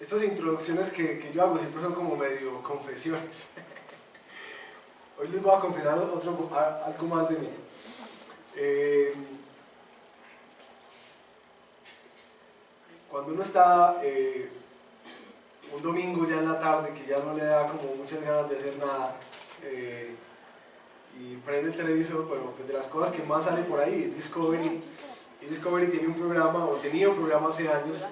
estas introducciones que yo hago siempre son como medio confesiones. Hoy les voy a confesar algo más de mí. Cuando uno está un domingo ya en la tarde, que ya no le da como muchas ganas de hacer nada, y prende el televisor, bueno, pues de las cosas que más sale por ahí es Discovery. Y Discovery tiene un programa, o tenía un programa hace años,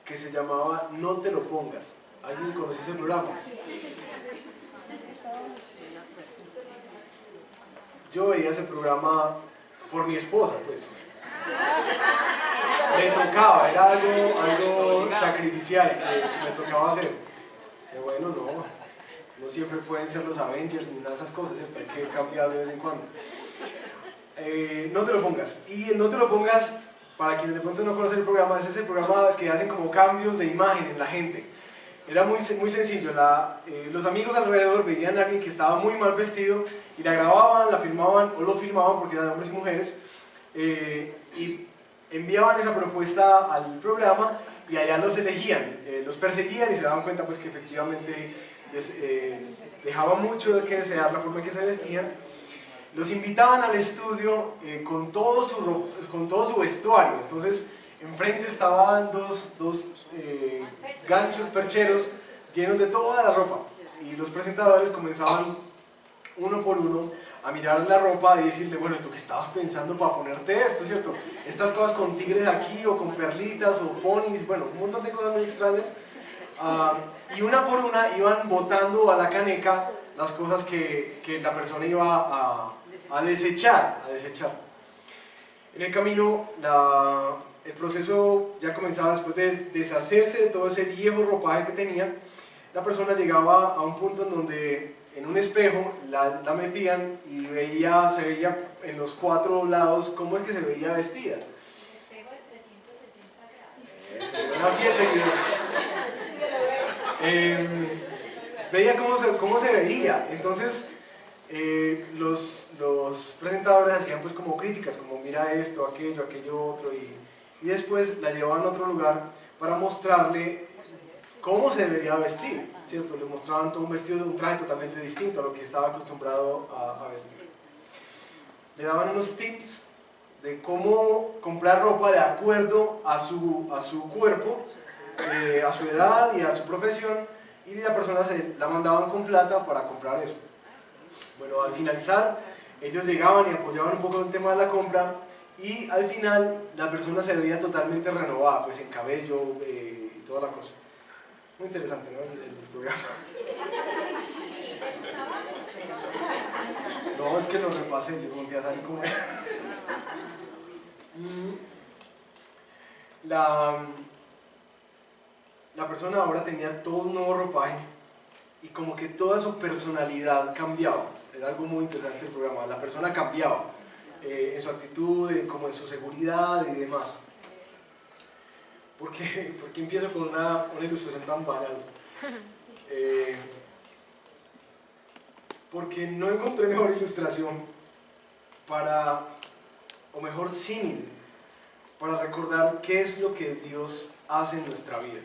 que se llamaba No te lo pongas. ¿Alguien conoce ese programa? Yo veía ese programa por mi esposa, pues. Me tocaba, era algo sacrificial que me tocaba hacer. Pero bueno, no siempre pueden ser los Avengers ni nada de esas cosas, ¿cierto? Hay que cambiar de vez en cuando. No te lo pongas. Y No te lo pongas, para quienes de pronto no conocen el programa, es ese programa que hacen como cambios de imagen en la gente. Era muy sencillo, los amigos alrededor veían a alguien que estaba muy mal vestido y la grababan, la filmaban o lo filmaban porque eran hombres y mujeres, y enviaban esa propuesta al programa y allá los elegían, los perseguían y se daban cuenta pues que efectivamente dejaban mucho que desear la forma en que se vestían. Los invitaban al estudio con todo su vestuario. Entonces enfrente estaban dos ganchos, percheros llenos de toda la ropa, y los presentadores comenzaban uno por uno a mirar la ropa y decirle, bueno, ¿tú qué estabas pensando para ponerte esto, cierto? Estas cosas con tigres aquí, o con perlitas, o ponis, bueno, un montón de cosas muy extrañas. Y una por una iban botando a la caneca las cosas que la persona iba a desechar. En el camino, el proceso ya comenzaba después de deshacerse de todo ese viejo ropaje que tenía. La persona llegaba a un punto en donde en un espejo la metían y se veía en los 4 lados cómo es que se veía vestida. Espejo de 360 grados. Una fiel seguidora. Veía cómo se veía. Entonces los presentadores hacían pues como críticas, como mira esto, aquello otro, y después la llevaban a otro lugar para mostrarle cómo se debería vestir, ¿cierto? Le mostraban todo un traje totalmente distinto a lo que estaba acostumbrado a vestir. Le daban unos tips de cómo comprar ropa de acuerdo a su cuerpo, a su edad y a su profesión, y la persona la mandaban con plata para comprar eso. Bueno, al finalizar, ellos llegaban y apoyaban un poco el tema de la compra, y al final la persona se veía totalmente renovada, pues en cabello y toda la cosa. Muy interesante, ¿no? El programa. No, es que lo repasé, le pregunté a Sari cómo era. La persona ahora tenía todo un nuevo ropaje y como que toda su personalidad cambiaba. Era algo muy interesante el programa. La persona cambiaba en su actitud, como en su seguridad y demás. ¿Por qué empiezo con una ilustración tan banal? Porque no encontré mejor ilustración o mejor símil, para recordar qué es lo que Dios hace en nuestra vida.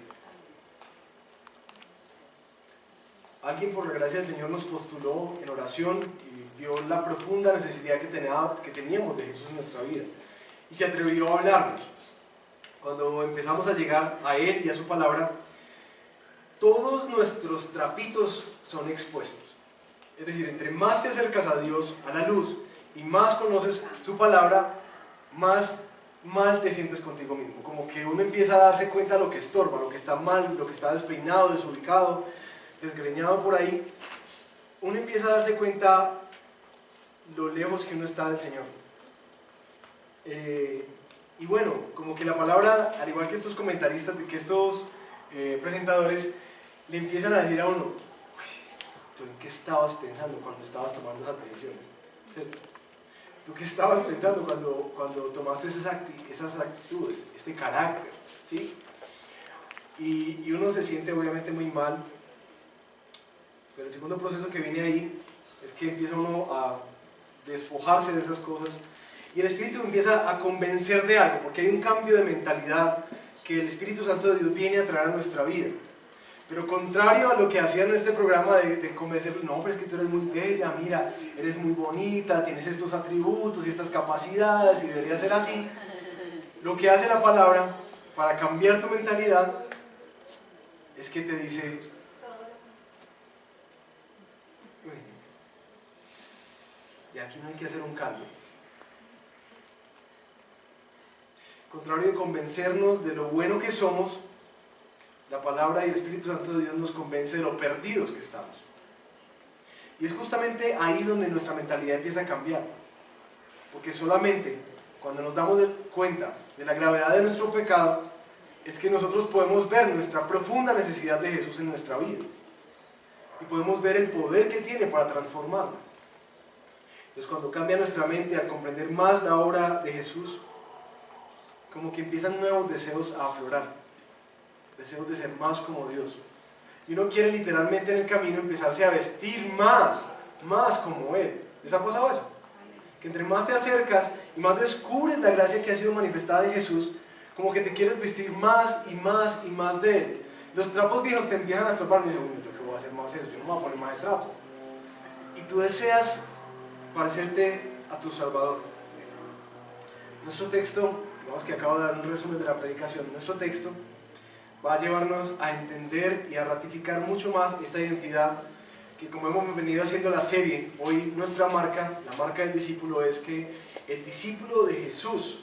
Alguien, por la gracia del Señor, nos postuló en oración y vio la profunda necesidad que teníamos de Jesús en nuestra vida, y se atrevió a hablarnos. Cuando empezamos a llegar a Él y a su palabra, todos nuestros trapitos son expuestos. Es decir, entre más te acercas a Dios, a la luz, y más conoces su palabra, más mal te sientes contigo mismo. Como que uno empieza a darse cuenta de lo que estorba, lo que está mal, lo que está despeinado, desubicado, desgreñado por ahí. Uno empieza a darse cuenta lo lejos que uno está del Señor. Y bueno, como que la palabra, al igual que estos comentaristas, que estos presentadores, le empiezan a decir a uno, ¿tú en qué estabas pensando cuando estabas tomando esas decisiones? ¿Cierto? ¿Tú qué estabas pensando cuando tomaste esas actitudes, este carácter? ¿Sí? Y uno se siente obviamente muy mal, pero el segundo proceso que viene ahí es que empieza uno a despojarse de esas cosas, y el Espíritu empieza a convencer de algo, porque hay un cambio de mentalidad que el Espíritu Santo de Dios viene a traer a nuestra vida. Pero contrario a lo que hacían en este programa de convencerle, no, pero es que tú eres muy bella, mira, eres muy bonita, tienes estos atributos y estas capacidades y debería ser así. Lo que hace la palabra para cambiar tu mentalidad es que te dice, uy, de aquí no hay que hacer un cambio. Contrario de convencernos de lo bueno que somos, la palabra y el Espíritu Santo de Dios nos convence de lo perdidos que estamos. Y es justamente ahí donde nuestra mentalidad empieza a cambiar. Porque solamente cuando nos damos cuenta de la gravedad de nuestro pecado, es que nosotros podemos ver nuestra profunda necesidad de Jesús en nuestra vida. Y podemos ver el poder que Él tiene para transformarla. Entonces cuando cambia nuestra mente al comprender más la obra de Jesús, como que empiezan nuevos deseos a aflorar. Deseos de ser más como Dios. Y uno quiere literalmente en el camino empezarse a vestir más como Él. ¿Les ha pasado eso? Que entre más te acercas y más descubres la gracia que ha sido manifestada en Jesús, como que te quieres vestir más y más de Él. Los trapos viejos te empiezan a estorbar y dices, uy, ¿yo qué voy a hacer más eso? Yo no me voy a poner más de trapo. Y tú deseas parecerte a tu Salvador. Nuestro texto, digamos que acabo de dar un resumen de la predicación, nuestro texto va a llevarnos a entender y a ratificar mucho más esta identidad que, como hemos venido haciendo la serie, hoy nuestra marca, la marca del discípulo, es que el discípulo de Jesús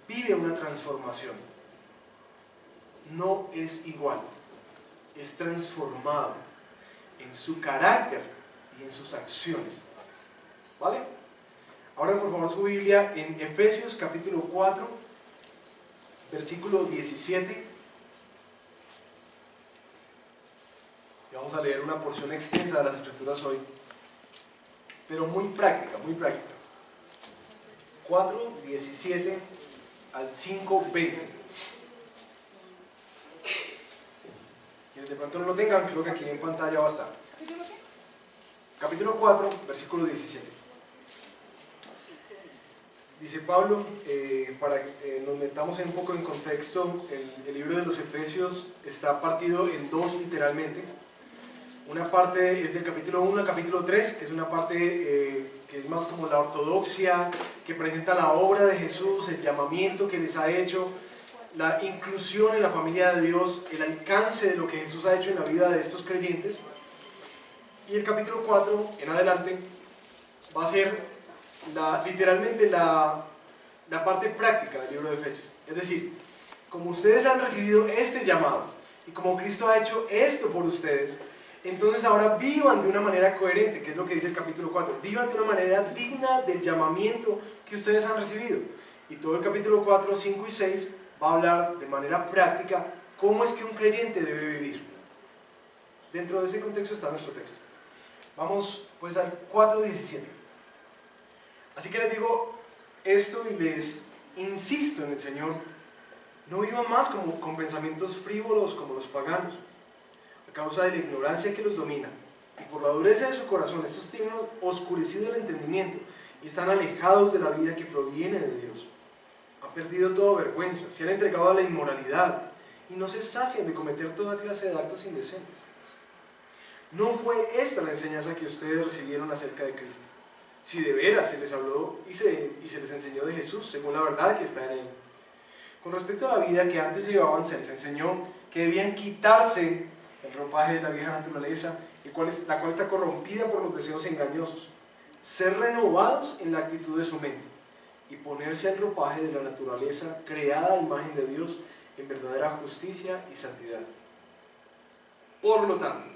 vive una transformación. No es igual, es transformado en su carácter y en sus acciones. ¿Vale? Ahora por favor su Biblia en Efesios capítulo 4, versículo 17. Y vamos a leer una porción extensa de las Escrituras hoy, pero muy práctica, muy práctica. 4, 17 al 5, 20. Quienes de pronto no lo tengan, creo que aquí en pantalla va a estar. Capítulo 4, versículo 17. Dice Pablo, para que nos metamos un poco en contexto, el libro de los Efesios está partido en dos literalmente. Una parte es del capítulo 1 al capítulo 3, que es una parte que es más como la ortodoxia, que presenta la obra de Jesús, el llamamiento que les ha hecho, la inclusión en la familia de Dios, el alcance de lo que Jesús ha hecho en la vida de estos creyentes. Y el capítulo 4 en adelante va a ser literalmente la parte práctica del libro de Efesios. Es decir, como ustedes han recibido este llamado y como Cristo ha hecho esto por ustedes, entonces ahora vivan de una manera coherente, que es lo que dice el capítulo 4. Vivan de una manera digna del llamamiento que ustedes han recibido. Y todo el capítulo 4, 5 y 6 va a hablar de manera práctica cómo es que un creyente debe vivir. Dentro de ese contexto está nuestro texto. Vamos pues al 4:17. Así que les digo esto y les insisto en el Señor, no vivan más con pensamientos frívolos como los paganos, a causa de la ignorancia que los domina, y por la dureza de su corazón. Estos tienen oscurecido el entendimiento y están alejados de la vida que proviene de Dios. Han perdido toda vergüenza, se han entregado a la inmoralidad y no se sacian de cometer toda clase de actos indecentes. No fue esta la enseñanza que ustedes recibieron acerca de Cristo. Si de veras se les habló y se les enseñó de Jesús, según la verdad que está en Él. Con respecto a la vida que antes llevaban, se les enseñó que debían quitarse el ropaje de la vieja naturaleza, la cual está corrompida por los deseos engañosos, ser renovados en la actitud de su mente y ponerse el ropaje de la naturaleza creada a imagen de Dios en verdadera justicia y santidad. Por lo tanto,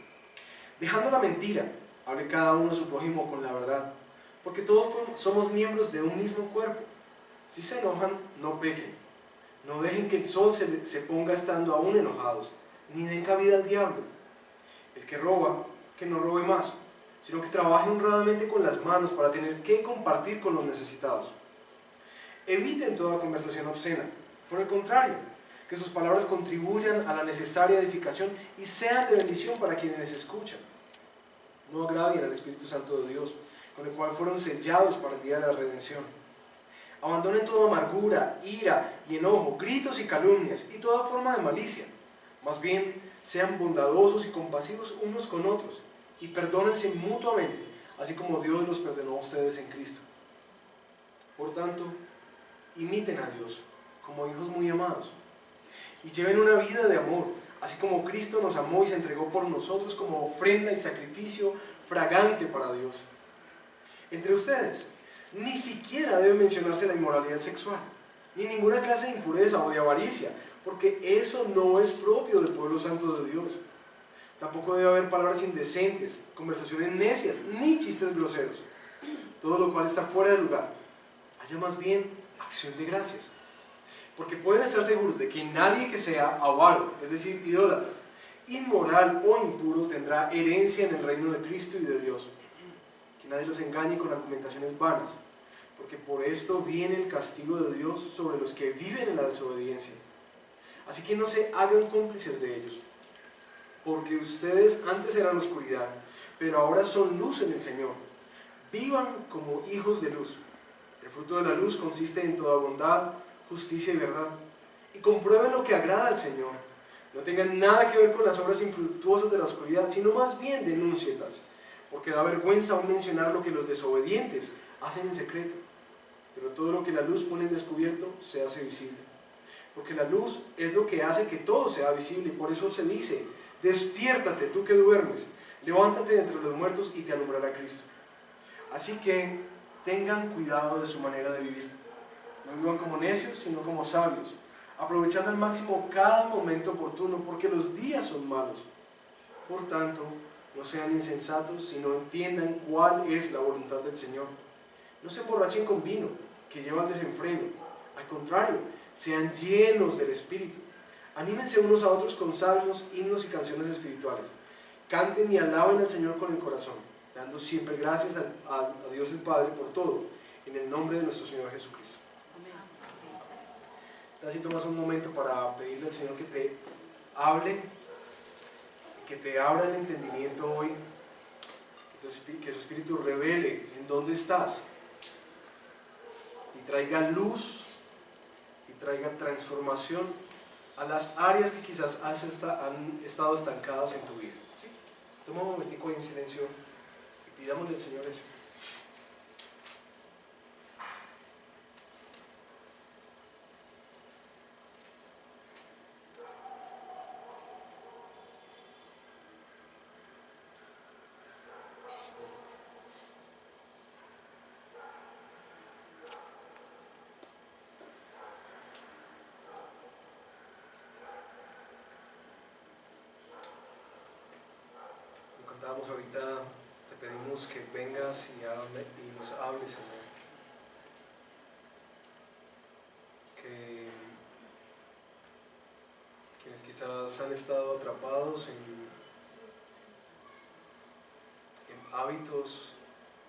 dejando la mentira, hable cada uno a su prójimo con la verdad, porque todos somos miembros de un mismo cuerpo. Si se enojan, no pequen. No dejen que el sol se ponga estando aún enojados, ni den cabida al diablo. El que roba, que no robe más, sino que trabaje honradamente con las manos para tener que compartir con los necesitados. Eviten toda conversación obscena. Por el contrario, que sus palabras contribuyan a la necesaria edificación y sean de bendición para quienes les escuchan. No agravien al Espíritu Santo de Dios, con el cual fueron sellados para el día de la redención. Abandonen toda amargura, ira y enojo, gritos y calumnias y toda forma de malicia. Más bien, sean bondadosos y compasivos unos con otros y perdónense mutuamente, así como Dios los perdonó a ustedes en Cristo. Por tanto, imiten a Dios como hijos muy amados y lleven una vida de amor, así como Cristo nos amó y se entregó por nosotros como ofrenda y sacrificio fragante para Dios. Entre ustedes, ni siquiera debe mencionarse la inmoralidad sexual, ni ninguna clase de impureza o de avaricia, porque eso no es propio del pueblo santo de Dios. Tampoco debe haber palabras indecentes, conversaciones necias, ni chistes groseros, todo lo cual está fuera de lugar. Haya más bien acción de gracias, porque pueden estar seguros de que nadie que sea avaro, es decir, idólatra, inmoral o impuro, tendrá herencia en el reino de Cristo y de Dios. Que nadie los engañe con argumentaciones vanas, porque por esto viene el castigo de Dios sobre los que viven en la desobediencia. Así que no se hagan cómplices de ellos, porque ustedes antes eran oscuridad, pero ahora son luz en el Señor. Vivan como hijos de luz. El fruto de la luz consiste en toda bondad, justicia y verdad, y comprueben lo que agrada al Señor. No tengan nada que ver con las obras infructuosas de la oscuridad, sino más bien denúncienlas, porque da vergüenza aún mencionar lo que los desobedientes hacen en secreto, pero todo lo que la luz pone en descubierto se hace visible, porque la luz es lo que hace que todo sea visible, y por eso se dice: despiértate tú que duermes, levántate de entre los muertos y te alumbrará Cristo. Así que tengan cuidado de su manera de vivir, no vivan como necios, sino como sabios, aprovechando al máximo cada momento oportuno, porque los días son malos. Por tanto, no sean insensatos, sino entiendan cuál es la voluntad del Señor. No se emborrachen con vino, que lleva al desenfreno. Al contrario, sean llenos del Espíritu. Anímense unos a otros con salmos, himnos y canciones espirituales. Canten y alaben al Señor con el corazón, dando siempre gracias a Dios el Padre por todo, en el nombre de nuestro Señor Jesucristo. Así tomas un momento para pedirle al Señor que te hable, que te abra el entendimiento hoy, que su Espíritu revele en dónde estás y traiga luz y traiga transformación a las áreas que quizás han estado estancadas en tu vida. ¿Sí? Toma un momentico ahí en silencio y pidámosle al Señor eso. Ahorita te pedimos que vengas y nos hables, Señor. Que quienes quizás han estado atrapados en hábitos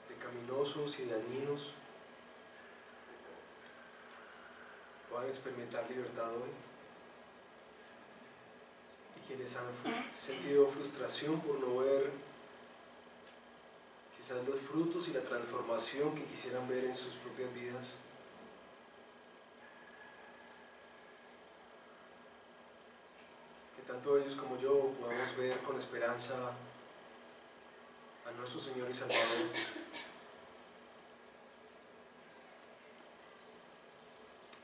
pecaminosos y dañinos puedan experimentar libertad hoy. Y quienes han sentido frustración por no ver quizás los frutos y la transformación que quisieran ver en sus propias vidas. Que tanto ellos como yo podamos ver con esperanza a nuestro Señor y Salvador.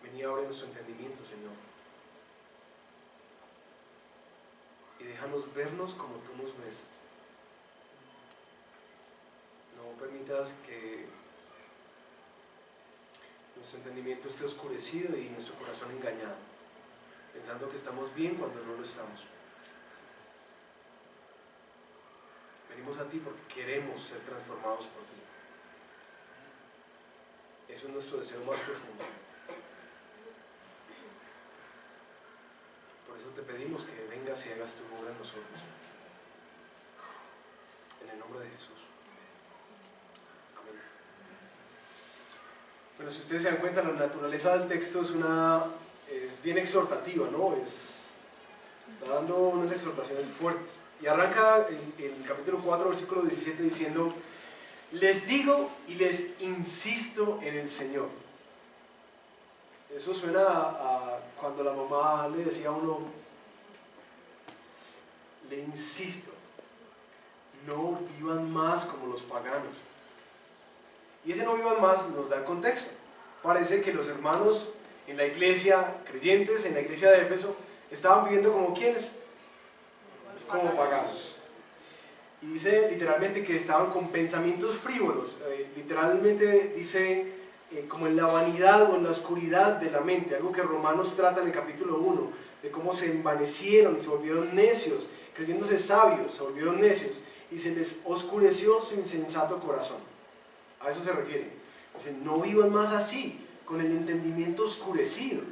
Ven y abre nuestro entendimiento, Señor. Y déjanos vernos como tú nos ves. No permitas que nuestro entendimiento esté oscurecido y nuestro corazón engañado, pensando que estamos bien cuando no lo estamos. Venimos a ti porque queremos ser transformados por ti. Eso es nuestro deseo más profundo. Por eso te pedimos que vengas y hagas tu obra en nosotros. En el nombre de Jesús. Bueno, si ustedes se dan cuenta, la naturaleza del texto es bien exhortativa, ¿no? Está dando unas exhortaciones fuertes. Y arranca el capítulo 4, versículo 17, diciendo: les digo y les insisto en el Señor. Eso suena a cuando la mamá le decía a uno, le insisto, no vivan más como los paganos. Y ese no vivan más nos da el contexto. Parece que los hermanos en la iglesia, creyentes en la iglesia de Éfeso, estaban viviendo como ¿quiénes? Como paganos. Y dice literalmente que estaban con pensamientos frívolos. Literalmente dice como en la vanidad o en la oscuridad de la mente, algo que Romanos trata en el capítulo 1, de cómo se envanecieron y se volvieron necios, creyéndose sabios, se volvieron necios y se les oscureció su insensato corazón. A eso se refiere. Dicen, no vivan más así, con el entendimiento oscurecido.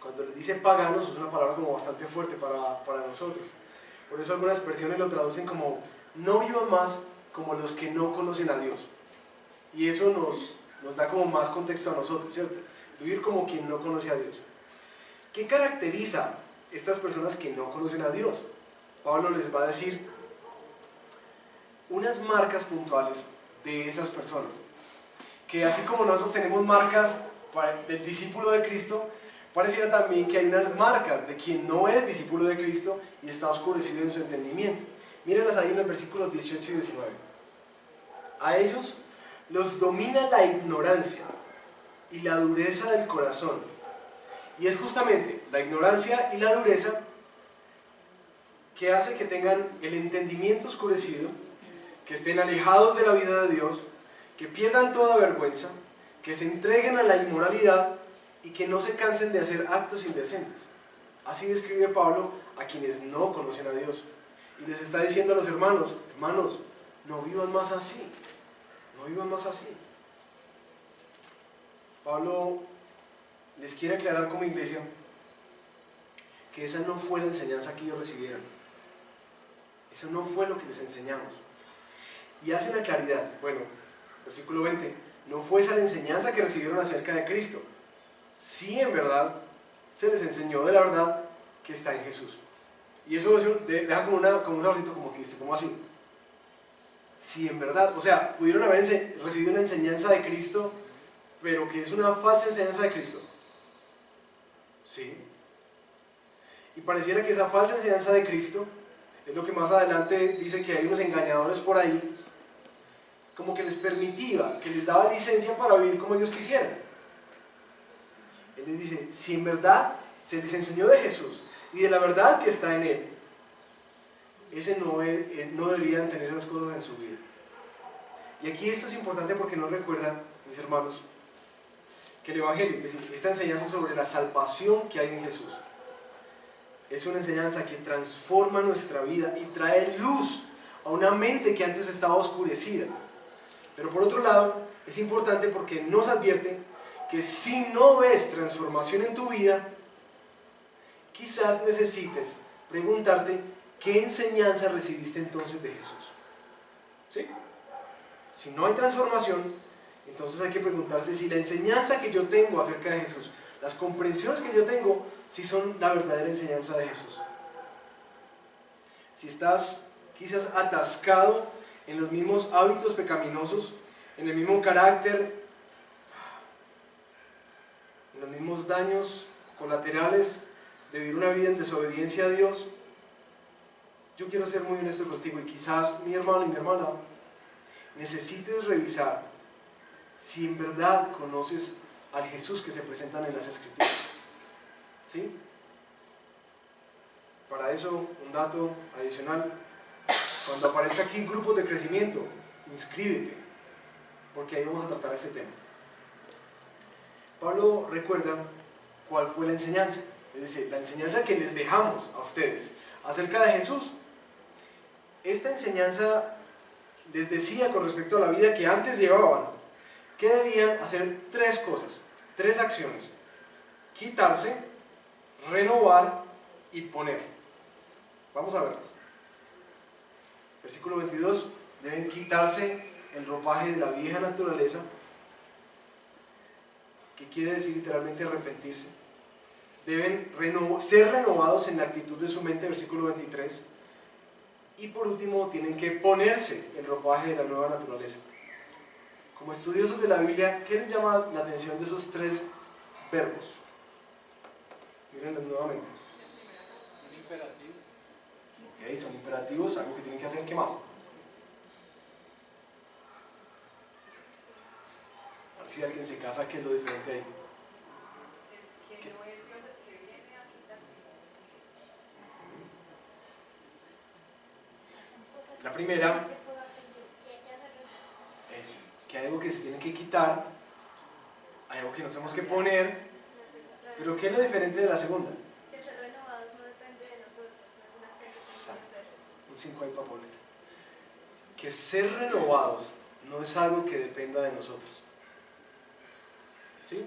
Cuando les dice paganos, es una palabra como bastante fuerte para nosotros. Por eso algunas versiones lo traducen como, no vivan más como los que no conocen a Dios. Y eso nos da como más contexto a nosotros, ¿cierto? Vivir como quien no conoce a Dios. ¿Qué caracteriza estas personas que no conocen a Dios? Pablo les va a decir unas marcas puntuales de esas personas. Que así como nosotros tenemos marcas del discípulo de Cristo, pareciera también que hay unas marcas de quien no es discípulo de Cristo y está oscurecido en su entendimiento. Mírenlas ahí en los versículos 18 y 19. A ellos los domina la ignorancia y la dureza del corazón. Y es justamente la ignorancia y la dureza que hace que tengan el entendimiento oscurecido, que estén alejados de la vida de Dios, que pierdan toda vergüenza, que se entreguen a la inmoralidad y que no se cansen de hacer actos indecentes. Así describe Pablo a quienes no conocen a Dios. Y les está diciendo a los hermanos, hermanos, no vivan más así, no vivan más así. Pablo les quiere aclarar como iglesia que esa no fue la enseñanza que ellos recibieron. Eso no fue lo que les enseñamos. Y hace una claridad, bueno, versículo 20, no fue esa la enseñanza que recibieron acerca de Cristo. Sí, en verdad, se les enseñó de la verdad que está en Jesús. Y eso deja como un saborcito como que, como así. Sí, en verdad, o sea, pudieron haber recibido una enseñanza de Cristo, pero que es una falsa enseñanza de Cristo. Sí. Y pareciera que esa falsa enseñanza de Cristo es lo que más adelante dice que hay unos engañadores por ahí, como que les permitía, que les daba licencia para vivir como ellos quisieran. Él les dice, si en verdad se les enseñó de Jesús y de la verdad que está en Él, no deberían tener esas cosas en su vida. Y aquí esto es importante porque nos recuerda, mis hermanos, que el Evangelio, es decir, esta enseñanza sobre la salvación que hay en Jesús, es una enseñanza que transforma nuestra vida y trae luz a una mente que antes estaba oscurecida. Pero por otro lado, es importante porque nos advierte que si no ves transformación en tu vida, quizás necesites preguntarte qué enseñanza recibiste entonces de Jesús. ¿Sí? Si no hay transformación, entonces hay que preguntarse si la enseñanza que yo tengo acerca de Jesús, las comprensiones que yo tengo, si son la verdadera enseñanza de Jesús. Si estás quizás atascado en los mismos hábitos pecaminosos, en el mismo carácter, en los mismos daños colaterales de vivir una vida en desobediencia a Dios, yo quiero ser muy honesto contigo y quizás mi hermano y mi hermana necesites revisar si en verdad conoces al Jesús que se presentan en las Escrituras. ¿Sí? Para eso, un dato adicional, cuando aparezca aquí grupos de crecimiento, inscríbete, porque ahí vamos a tratar este tema. Pablo recuerda cuál fue la enseñanza, es decir, la enseñanza que les dejamos a ustedes acerca de Jesús. Esta enseñanza les decía con respecto a la vida que antes llevaban, que debían hacer tres cosas, tres acciones: quitarse, renovar y poner. Vamos a verlas. Versículo 22, deben quitarse el ropaje de la vieja naturaleza, que quiere decir literalmente arrepentirse. Deben ser renovados en la actitud de su mente, versículo 23. Y por último, tienen que ponerse el ropaje de la nueva naturaleza. Como estudiosos de la Biblia, ¿qué les llama la atención de esos tres verbos. Mírenlos nuevamente. Son imperativos. Ok, son imperativos, algo que tienen que hacer. ¿Qué más? A ver si alguien se casa, ¿qué es lo diferente ahí? Que no es Dios el que viene a quitarse. La primera es que hay algo que se tiene que quitar, hay algo que nos tenemos que poner, pero ¿qué es lo diferente de la segunda? Que ser renovados no depende de nosotros, no es una acción que tenemos que hacer. Un 5 ahí para Paulita. Que ser renovados no es algo que dependa de nosotros. ¿Sí?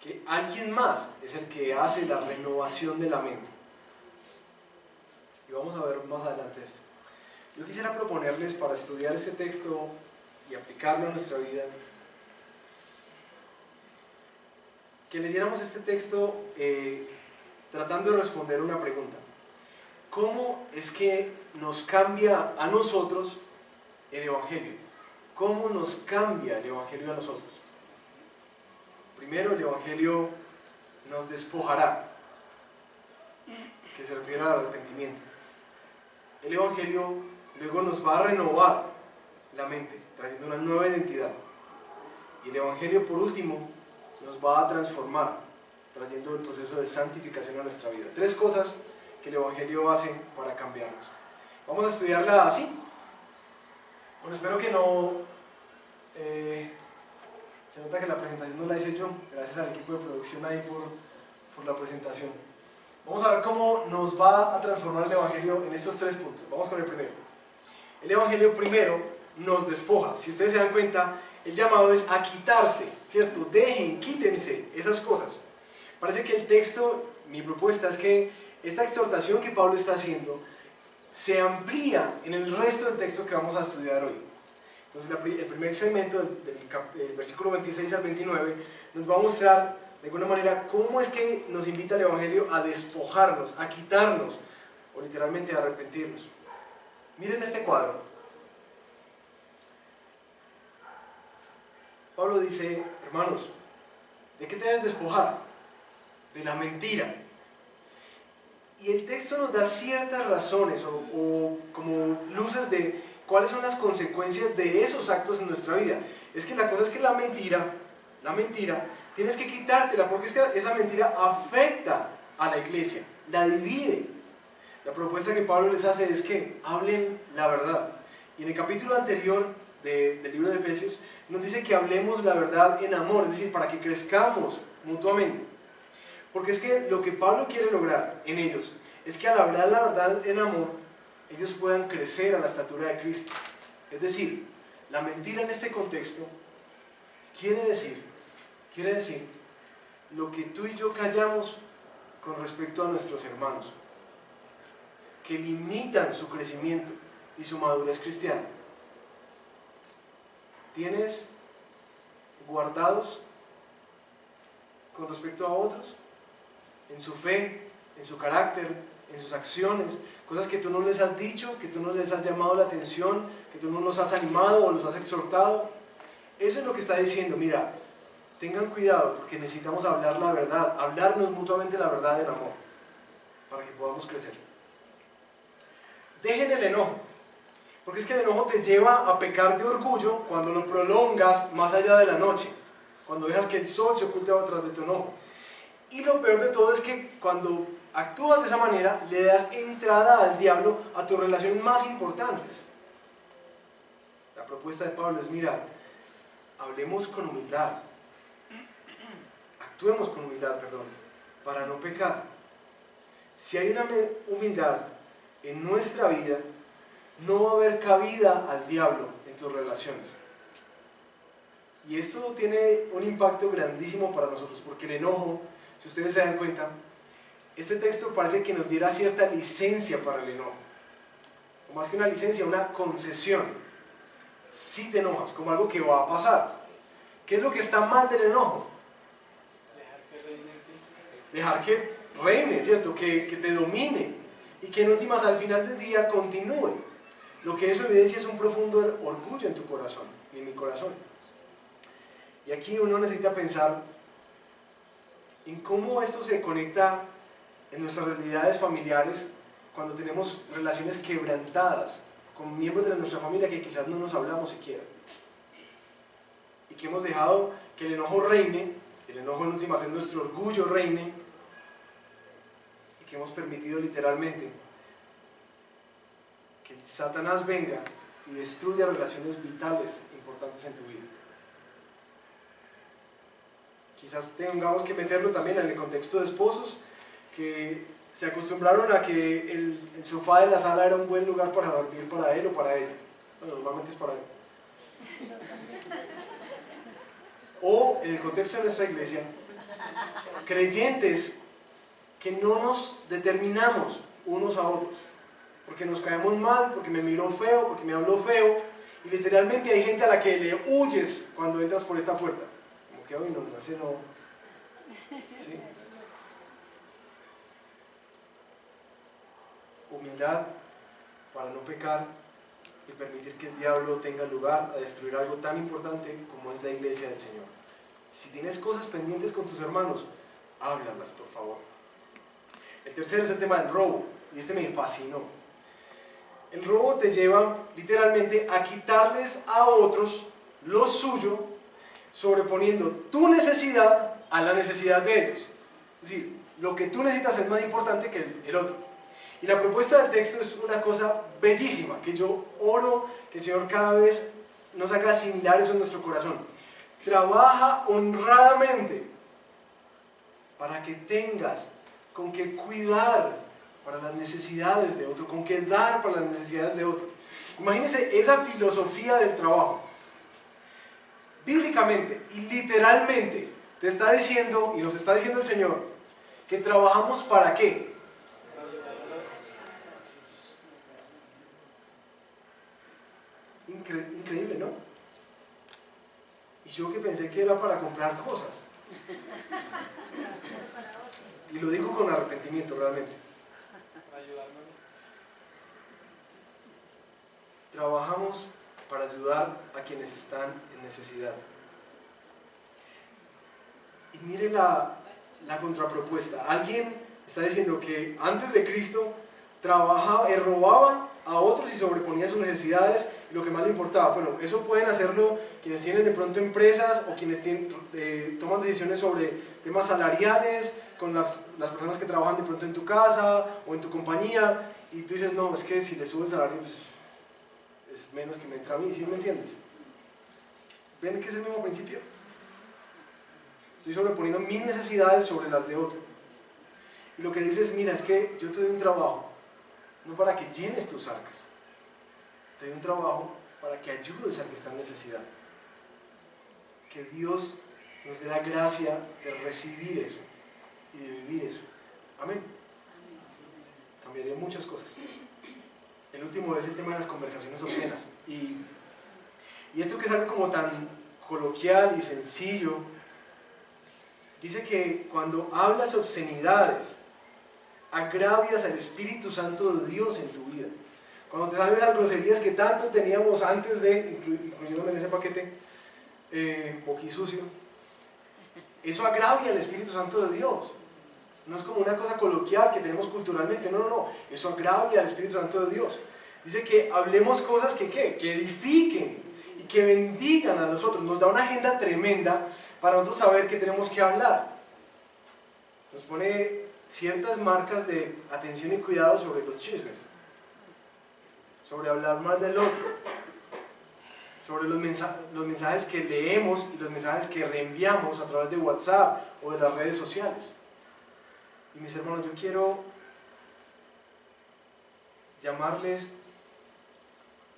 Que alguien más es el que hace la renovación de la mente. Y vamos a ver más adelante esto. Yo quisiera proponerles para estudiar este texto y aplicarlo a nuestra vida, que leyéramos este texto tratando de responder una pregunta. ¿Cómo es que nos cambia a nosotros el Evangelio? ¿Cómo nos cambia el Evangelio a nosotros? Primero, el Evangelio nos despojará, que se refiere al arrepentimiento. El Evangelio luego nos va a renovar la mente, trayendo una nueva identidad. Y el Evangelio, por último, nos va a transformar, trayendo el proceso de santificación a nuestra vida. 3 cosas que el Evangelio hace para cambiarnos. Vamos a estudiarla así. Bueno, espero que no... se nota que la presentación no la hice yo, gracias al equipo de producción ahí por la presentación. Vamos a ver cómo nos va a transformar el Evangelio en estos 3 puntos. Vamos con el primero. El Evangelio primero nos despoja. Si ustedes se dan cuenta, el llamado es a quitarse, ¿cierto? Dejen, quítense esas cosas. Parece que el texto, mi propuesta es que esta exhortación que Pablo está haciendo se amplía en el resto del texto que vamos a estudiar hoy. Entonces el primer segmento del versículo 26 al 29 nos va a mostrar de alguna manera cómo es que nos invita el Evangelio a despojarnos, a quitarnos o literalmente a arrepentirnos. Miren este cuadro. Pablo dice, hermanos, ¿de qué te debes despojar? De la mentira. Y el texto nos da ciertas razones o como luces de cuáles son las consecuencias de esos actos en nuestra vida. Es que la cosa es que la mentira, tienes que quitártela porque es que esa mentira afecta a la iglesia, la divide. La propuesta que Pablo les hace es que hablen la verdad. Y en el capítulo anterior del libro de Efesios nos dice que hablemos la verdad en amor, es decir, para que crezcamos mutuamente. Porque es que lo que Pablo quiere lograr en ellos es que al hablar la verdad en amor, ellos puedan crecer a la estatura de Cristo. Es decir, la mentira en este contexto quiere decir lo que tú y yo callamos con respecto a nuestros hermanos, que limitan su crecimiento y su madurez cristiana. ¿Tienes guardados con respecto a otros? En su fe, en su carácter, en sus acciones, cosas que tú no les has dicho, que tú no les has llamado la atención, que tú no los has animado o los has exhortado. Eso es lo que está diciendo. Mira, tengan cuidado porque necesitamos hablar la verdad, hablarnos mutuamente la verdad en amor, para que podamos crecer. Dejen el enojo, porque es que el enojo te lleva a pecar de orgullo cuando lo prolongas más allá de la noche, cuando dejas que el sol se oculte detrás de tu enojo. Y lo peor de todo es que cuando actúas de esa manera, le das entrada al diablo a tus relaciones más importantes. La propuesta de Pablo es, mira, hablemos con humildad, actuemos con humildad, para no pecar. Si hay una humildad en nuestra vida, no va a haber cabida al diablo en tus relaciones. Y esto tiene un impacto grandísimo para nosotros, porque el enojo, si ustedes se dan cuenta, este texto parece que nos diera cierta licencia para el enojo. O más que una licencia, una concesión. Si te enojas, como algo que va a pasar. ¿Qué es lo que está mal del enojo? Dejar que reine, ¿cierto? Que te domine. Y que en últimas, al final del día, continúe. Lo que eso evidencia es un profundo orgullo en tu corazón y en mi corazón. Y aquí uno necesita pensar en cómo esto se conecta en nuestras realidades familiares cuando tenemos relaciones quebrantadas con miembros de nuestra familia que quizás no nos hablamos siquiera. Y que hemos dejado que el enojo reine, el enojo en últimas es nuestro orgullo reine, y que hemos permitido literalmente que Satanás venga y destruya relaciones vitales importantes en tu vida. Quizás tengamos que meterlo también en el contexto de esposos que se acostumbraron a que el sofá de la sala era un buen lugar para dormir para él o para ella. Bueno, normalmente es para él. O en el contexto de nuestra iglesia, creyentes que no nos determinamos unos a otros, porque nos caemos mal, porque me miró feo, porque me habló feo, y literalmente hay gente a la que le huyes cuando entras por esta puerta. Como que hoy no, ese no. ¿Sí? Humildad para no pecar y permitir que el diablo tenga lugar a destruir algo tan importante como es la iglesia del Señor. Si tienes cosas pendientes con tus hermanos, háblalas, por favor. El tercero es el tema del robo, y este me fascinó. El robo te lleva literalmente a quitarles a otros lo suyo, sobreponiendo tu necesidad a la necesidad de ellos. Es decir, lo que tú necesitas es más importante que el otro. Y la propuesta del texto es una cosa bellísima, que yo oro que el Señor cada vez nos haga asimilar eso en nuestro corazón. Trabaja honradamente para que tengas con qué cuidar para las necesidades de otro, con qué dar para las necesidades de otro. Imagínense esa filosofía del trabajo. Bíblicamente y literalmente te está diciendo, y nos está diciendo el Señor, que trabajamos ¿para qué? Increíble, ¿no? Y yo que pensé que era para comprar cosas. Y lo digo con arrepentimiento realmente. Trabajamos para ayudar a quienes están en necesidad. Y mire la contrapropuesta. Alguien está diciendo que antes de Cristo trabajaba, robaba a otros y sobreponía sus necesidades y lo que más le importaba. Bueno, eso pueden hacerlo quienes tienen de pronto empresas o quienes toman decisiones sobre temas salariales con las personas que trabajan de pronto en tu casa o en tu compañía, y tú dices, no, es que si le subo el salario pues es menos que me entra a mí, ¿sí me entiendes? ¿Ven que es el mismo principio? Estoy sobreponiendo mis necesidades sobre las de otro. Y lo que dices es, mira, es que yo te doy un trabajo no para que llenes tus arcas, te doy un trabajo para que ayudes al que está en necesidad. Que Dios nos dé la gracia de recibir eso y de vivir eso. Amén. Cambiaría muchas cosas. El último es el tema de las conversaciones obscenas. Y esto que es algo como tan coloquial y sencillo, dice que cuando hablas obscenidades, agravias al Espíritu Santo de Dios en tu vida. Cuando te salen esas groserías que tanto teníamos antes de, incluyéndome en ese paquete, boquisucio, eso agravia al Espíritu Santo de Dios. No es como una cosa coloquial que tenemos culturalmente, no, eso agravia al Espíritu Santo de Dios. Dice que hablemos cosas que edifiquen y que bendigan a los otros. Nos da una agenda tremenda para nosotros saber que tenemos que hablar. Nos pone ciertas marcas de atención y cuidado sobre los chismes, sobre hablar mal del otro, sobre los mensajes que leemos y los mensajes que reenviamos a través de WhatsApp o de las redes sociales. Y mis hermanos, yo quiero llamarles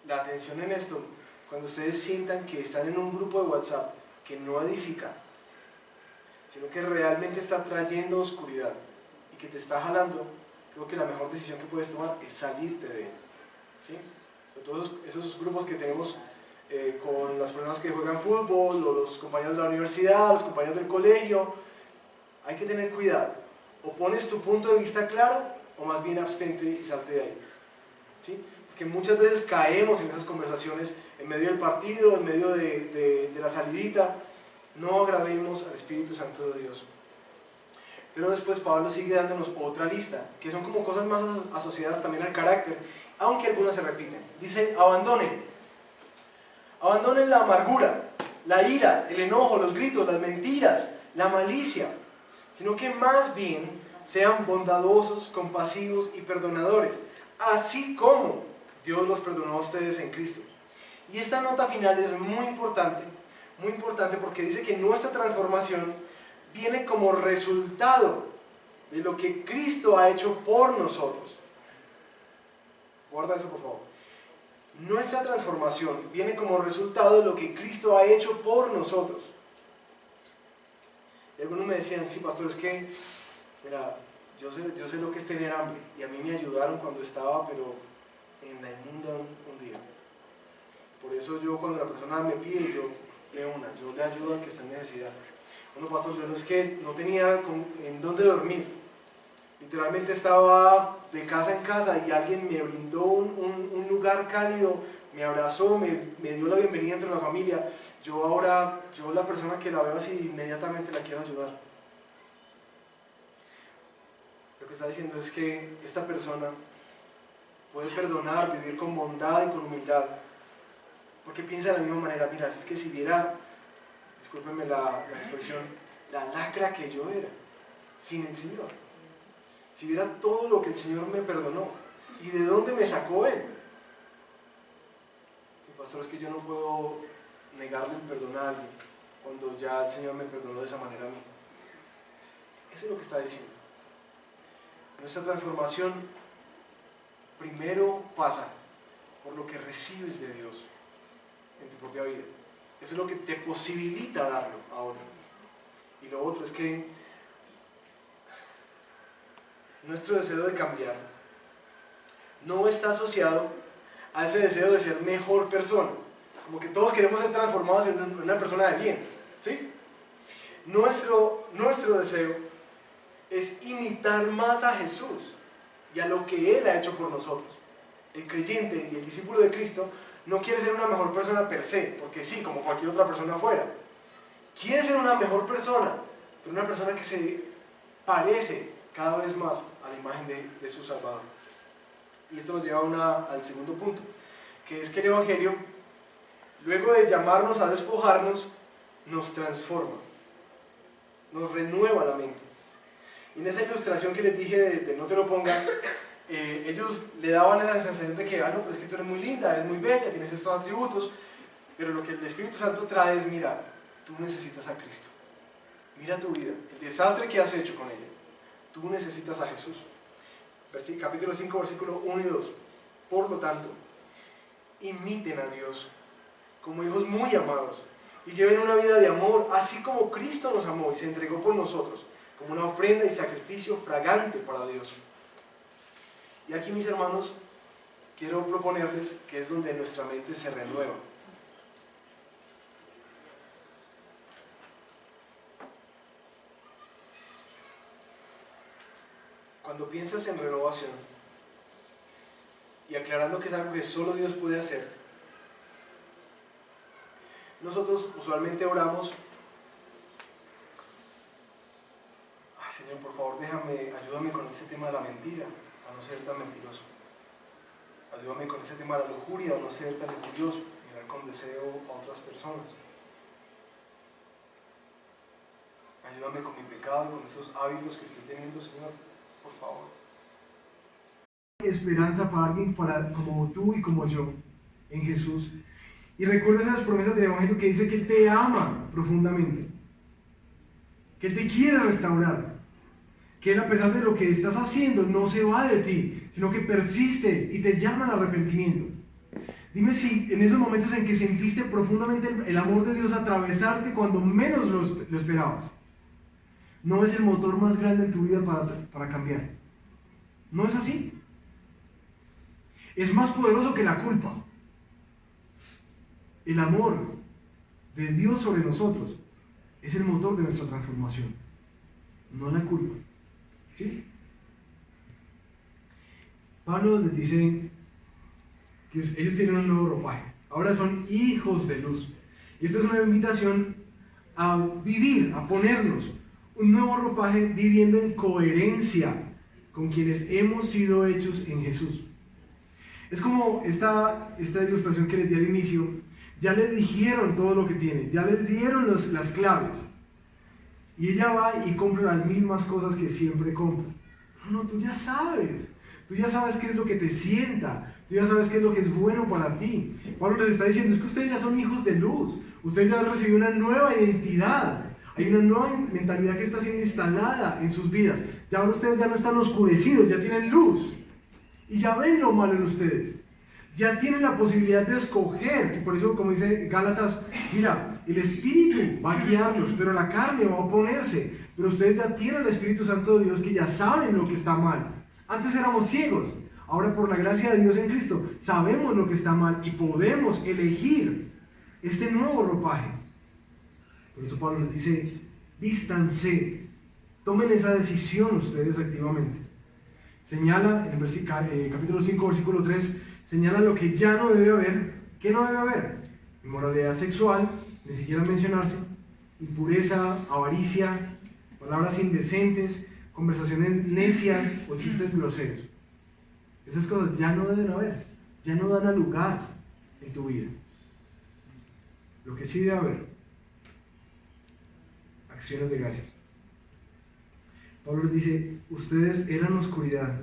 la atención en esto cuando ustedes sientan que están en un grupo de WhatsApp que no edifica, sino que realmente está trayendo oscuridad y que te está jalando. Creo que la mejor decisión que puedes tomar es salirte de él, ¿sí? Sobre todo esos grupos que tenemos con las personas que juegan fútbol, o los compañeros de la universidad, los compañeros del colegio. Hay que tener cuidado. O pones tu punto de vista claro, o más bien abstente y salte de ahí, ¿sí? Porque muchas veces caemos en esas conversaciones en medio del partido, en medio de la salidita. No agravemos al Espíritu Santo de Dios. Pero después Pablo sigue dándonos otra lista, que son como cosas más asociadas también al carácter, aunque algunas se repiten. Dice, abandonen la amargura, la ira, el enojo, los gritos, las mentiras, la malicia, sino que más bien sean bondadosos, compasivos y perdonadores, así como Dios los perdonó a ustedes en Cristo. Y esta nota final es muy importante porque dice que nuestra transformación viene como resultado de lo que Cristo ha hecho por nosotros. Guarda eso, por favor. Nuestra transformación viene como resultado de lo que Cristo ha hecho por nosotros. Y algunos me decían, sí, pastor, es que, mira, yo sé lo que es tener hambre, y a mí me ayudaron cuando estaba, pero en la inmunda hundida. Por eso yo, cuando la persona me pide, yo le ayudo al que está en necesidad. Bueno, pastor, yo no es que no tenía en dónde dormir. Literalmente estaba de casa en casa y alguien me brindó un lugar cálido, me abrazó, me dio la bienvenida entre la familia. Yo la persona que la veo así, inmediatamente la quiero ayudar. Lo que está diciendo es que esta persona puede perdonar, vivir con bondad y con humildad, porque piensa de la misma manera. Mira, es que si viera, discúlpenme la expresión, la lacra que yo era sin el Señor, si viera todo lo que el Señor me perdonó y de dónde me sacó Él. Y pastor, es que yo no puedo negarle el perdón a alguien cuando ya el Señor me perdonó de esa manera a mí. Eso es lo que está diciendo. Nuestra transformación primero pasa por lo que recibes de Dios en tu propia vida. Eso es lo que te posibilita darlo a otro. Y lo otro es que nuestro deseo de cambiar no está asociado a ese deseo de ser mejor persona. Como que todos queremos ser transformados en una persona de bien, ¿sí? Nuestro deseo es imitar más a Jesús y a lo que Él ha hecho por nosotros. El creyente y el discípulo de Cristo no quiere ser una mejor persona per se, porque sí, como cualquier otra persona afuera. Quiere ser una mejor persona, pero una persona que se parece cada vez más a la imagen de su Salvador. Y esto nos lleva al segundo punto, que es que el Evangelio, luego de llamarnos a despojarnos, nos transforma, nos renueva la mente. Y en esa ilustración que les dije de no te lo pongas, ellos le daban esa sensación de que, no, pero es que tú eres muy linda, eres muy bella, tienes estos atributos, pero lo que el Espíritu Santo trae es, mira, tú necesitas a Cristo. Mira tu vida, el desastre que has hecho con ella. Tú necesitas a Jesús. Capítulo 5, versículo 1 y 2. Por lo tanto, imiten a Dios como hijos muy amados y lleven una vida de amor, así como Cristo nos amó y se entregó por nosotros, como una ofrenda y sacrificio fragante para Dios. Y aquí, mis hermanos, quiero proponerles que es donde nuestra mente se renueva. Cuando piensas en renovación y aclarando que es algo que solo Dios puede hacer, nosotros usualmente oramos: ay, Señor, por favor, ayúdame con ese tema de la mentira, a no ser tan mentiroso. Ayúdame con ese tema de la lujuria, a no ser tan lujurioso, mirar con deseo a otras personas. Ayúdame con mi pecado, con esos hábitos que estoy teniendo, Señor, por favor. Esperanza para alguien como tú y como yo, en Jesús. Y recuerda esas promesas del Evangelio que dice que Él te ama profundamente, que Él te quiere restaurar, que Él, a pesar de lo que estás haciendo, no se va de ti, sino que persiste y te llama al arrepentimiento. Dime si en esos momentos en que sentiste profundamente el amor de Dios atravesarte cuando menos lo esperabas, no es el motor más grande en tu vida para cambiar. ¿No es así? Es más poderoso que la culpa. El amor de Dios sobre nosotros es el motor de nuestra transformación, no la culpa. ¿Sí? Pablo les dice que ellos tienen un nuevo ropaje. Ahora son hijos de luz. Y esta es una invitación a vivir, a ponernos Un nuevo ropaje viviendo en coherencia con quienes hemos sido hechos en Jesús. Es como esta ilustración que les di al inicio. Ya les dijeron todo lo que tiene, ya les dieron las claves. Y ella va y compra las mismas cosas que siempre compra. No, tú ya sabes qué es lo que te sienta, tú ya sabes qué es lo que es bueno para ti. Pablo les está diciendo, es que ustedes ya son hijos de luz, ustedes ya han recibido una nueva identidad, hay una nueva mentalidad que está siendo instalada en sus vidas. Ya ahora ustedes ya no están oscurecidos, ya tienen luz y ya ven lo malo en ustedes. Ya tienen la posibilidad de escoger, y por eso, como dice Gálatas, mira, el Espíritu va a guiarlos, pero la carne va a oponerse. Pero ustedes ya tienen el Espíritu Santo de Dios que ya saben lo que está mal. Antes éramos ciegos, ahora por la gracia de Dios en Cristo sabemos lo que está mal y podemos elegir este nuevo ropaje. Por eso Pablo les dice, vístanse, tomen esa decisión ustedes activamente. Señala en el capítulo 5, versículo 3, señala lo que ya no debe haber. ¿Qué no debe haber? Inmoralidad sexual, ni siquiera mencionarse, impureza, avaricia, palabras indecentes, conversaciones necias o chistes groseros. Esas cosas ya no deben haber, ya no dan lugar en tu vida. Lo que sí debe haber, acciones de gracias. Pablo dice, ustedes eran oscuridad,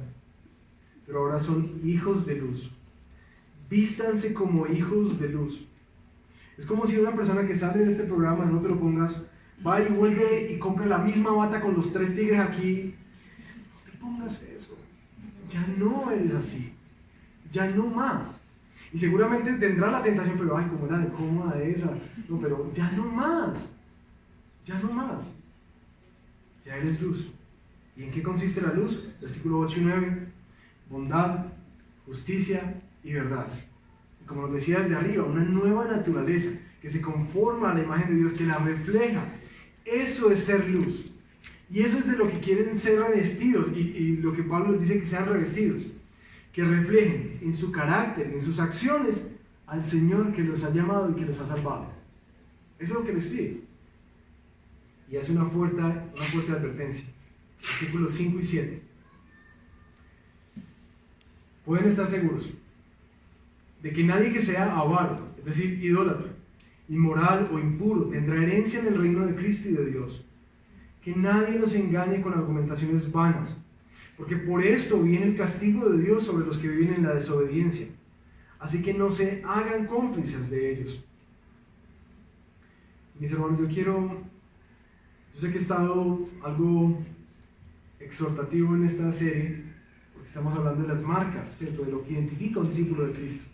pero ahora son hijos de luz. Vístanse como hijos de luz. Es como si una persona que sale de este programa, no te lo pongas, va y vuelve y compra la misma bata con los 3 tigres aquí. No te pongas eso. Ya no eres así. Ya no más. Y seguramente tendrá la tentación, pero ay, como era de cómoda esa. No, pero ya no más. Ya no más. Ya eres luz. ¿Y en qué consiste la luz? Versículo 8 y 9. Bondad, justicia y verdad. Y como nos decía desde arriba, una nueva naturaleza que se conforma a la imagen de Dios, que la refleja. Eso es ser luz. Y eso es de lo que quieren ser revestidos. Y lo que Pablo dice que sean revestidos. Que reflejen en su carácter, en sus acciones, al Señor que los ha llamado y que los ha salvado. Eso es lo que les pide. Y hace una fuerte advertencia. Versículos 5 y 7. Pueden estar seguros de que nadie que sea avaro, es decir, idólatra, inmoral o impuro, tendrá herencia en el reino de Cristo y de Dios. Que nadie los engañe con argumentaciones vanas, porque por esto viene el castigo de Dios sobre los que viven en la desobediencia. Así que no se hagan cómplices de ellos. Mis hermanos, yo sé que he estado algo exhortativo en esta serie, porque estamos hablando de las marcas, ¿cierto? De lo que identifica a un discípulo de Cristo.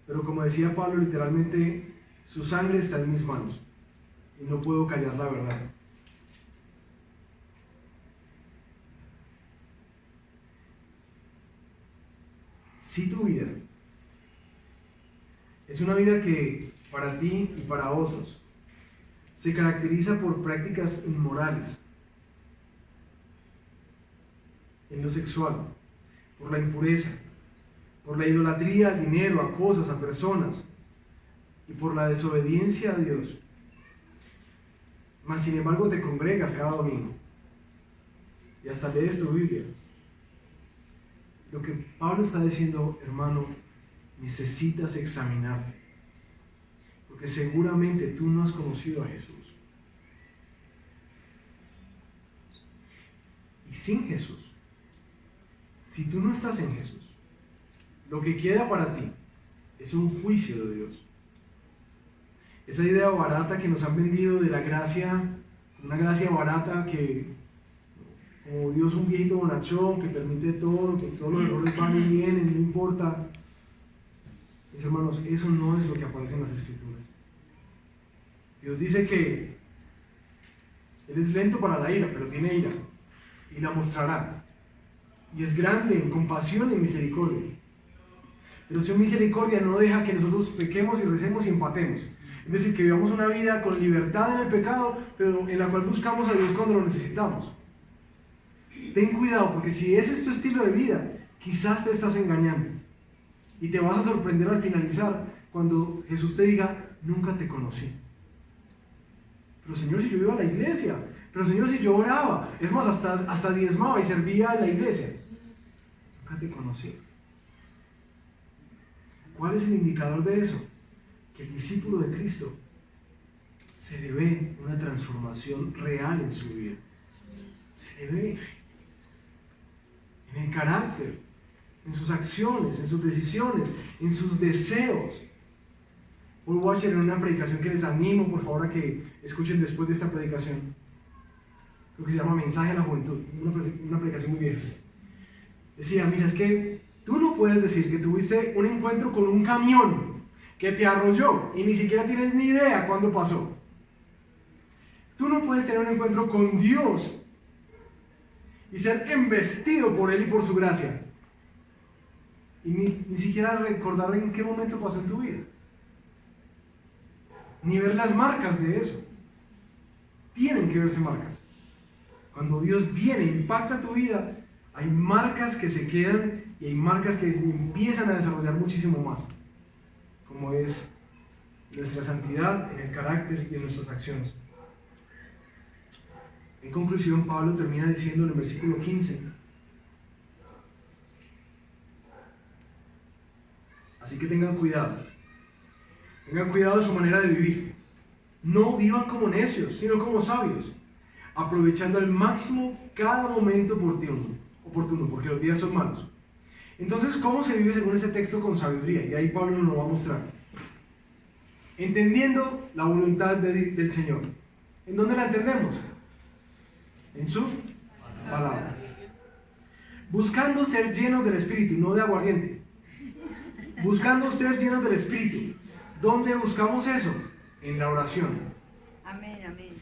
Pero como decía Pablo, literalmente, su sangre está en mis manos y no puedo callar la verdad. Si tu vida es una vida que para ti y para otros se caracteriza por prácticas inmorales en lo sexual, por la impureza, por la idolatría al dinero, a cosas, a personas y por la desobediencia a Dios, mas sin embargo te congregas cada domingo y hasta lees tu Biblia, lo que Pablo está diciendo, hermano, necesitas examinarte, porque seguramente tú no has conocido a Jesús. Y sin Jesús, si tú no estás en Jesús, lo que queda para ti es un juicio de Dios. Esa idea barata que nos han vendido de la gracia, una gracia barata que, como Dios un viejito bonachón que permite todo, que todos los errores van y vienen, no importa. Mis hermanos, eso no es lo que aparece en las Escrituras. Dios dice que Él es lento para la ira, pero tiene ira y la mostrará. Y es grande en compasión y misericordia. Pero su misericordia no deja que nosotros pequemos y recemos y empatemos. Es decir, que vivamos una vida con libertad en el pecado, pero en la cual buscamos a Dios cuando lo necesitamos. Ten cuidado, porque si ese es tu estilo de vida, quizás te estás engañando. Y te vas a sorprender al finalizar, cuando Jesús te diga, nunca te conocí. Pero Señor, si yo iba a la iglesia, pero Señor, si yo oraba, es más, hasta diezmaba y servía en la iglesia. Nunca te conocí. ¿Cuál es el indicador de eso? Que el discípulo de Cristo se le ve una transformación real en su vida. Se le ve en el carácter, en sus acciones, en sus decisiones, en sus deseos. Paul Washer, en una predicación que les animo por favor a que escuchen después de esta predicación, creo que se llama Mensaje a la Juventud, una predicación muy vieja, decía, mira, es que tú no puedes decir que tuviste un encuentro con un camión que te arrolló y ni siquiera tienes ni idea cuándo pasó. Tú no puedes tener un encuentro con Dios y ser embestido por Él y por su gracia y ni siquiera recordar en qué momento pasó en tu vida, ni ver las marcas de eso. Tienen que verse marcas. Cuando Dios viene e impacta tu vida, hay marcas que se quedan y hay marcas que se empiezan a desarrollar muchísimo más, como es nuestra santidad en el carácter y en nuestras acciones. En conclusión, Pablo termina diciendo en el versículo 15: así que tengan cuidado de su manera de vivir. No vivan como necios, sino como sabios, aprovechando al máximo cada momento oportuno, porque los días son malos. Entonces, ¿cómo se vive según ese texto con sabiduría? Y ahí Pablo nos lo va a mostrar. Entendiendo la voluntad del Señor. ¿En dónde la entendemos? En su palabra. Buscando ser llenos del Espíritu, no de aguardiente. Buscando ser llenos del Espíritu. ¿Dónde buscamos eso? En la oración. Amén, amén.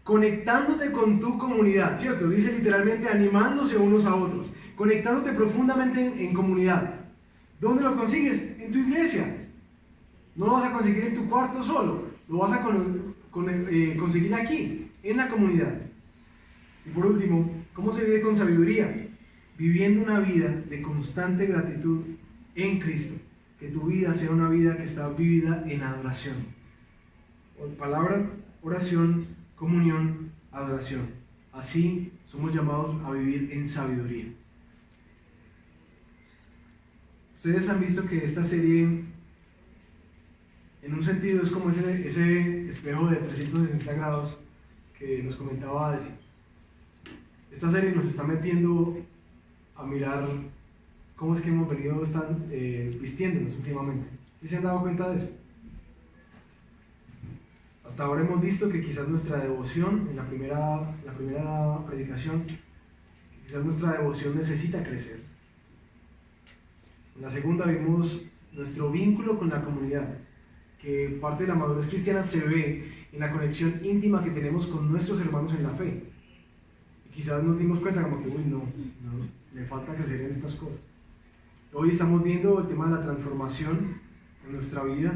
Conectándote con tu comunidad, ¿cierto? Dice literalmente animándose unos a otros. Conectándote profundamente en comunidad. ¿Dónde lo consigues? En tu iglesia. No lo vas a conseguir en tu cuarto solo. Lo vas a conseguir aquí, en la comunidad. Y por último, ¿cómo se vive con sabiduría? Viviendo una vida de constante gratitud en Cristo. Que tu vida sea una vida que está vivida en adoración. Palabra, oración, comunión, adoración. Así somos llamados a vivir en sabiduría. Ustedes han visto que esta serie, en un sentido, es como ese espejo de 360 grados que nos comentaba Adri. Esta serie nos está metiendo a mirar cómo es que hemos venido vistiéndonos últimamente. ¿Sí se han dado cuenta de eso? Hasta ahora hemos visto que quizás nuestra devoción, en la primera predicación, quizás nuestra devoción necesita crecer. En la segunda vimos nuestro vínculo con la comunidad, que parte de la madurez cristiana se ve en la conexión íntima que tenemos con nuestros hermanos en la fe. Y quizás nos dimos cuenta como que, no, me falta crecer en estas cosas. Hoy estamos viendo el tema de la transformación en nuestra vida.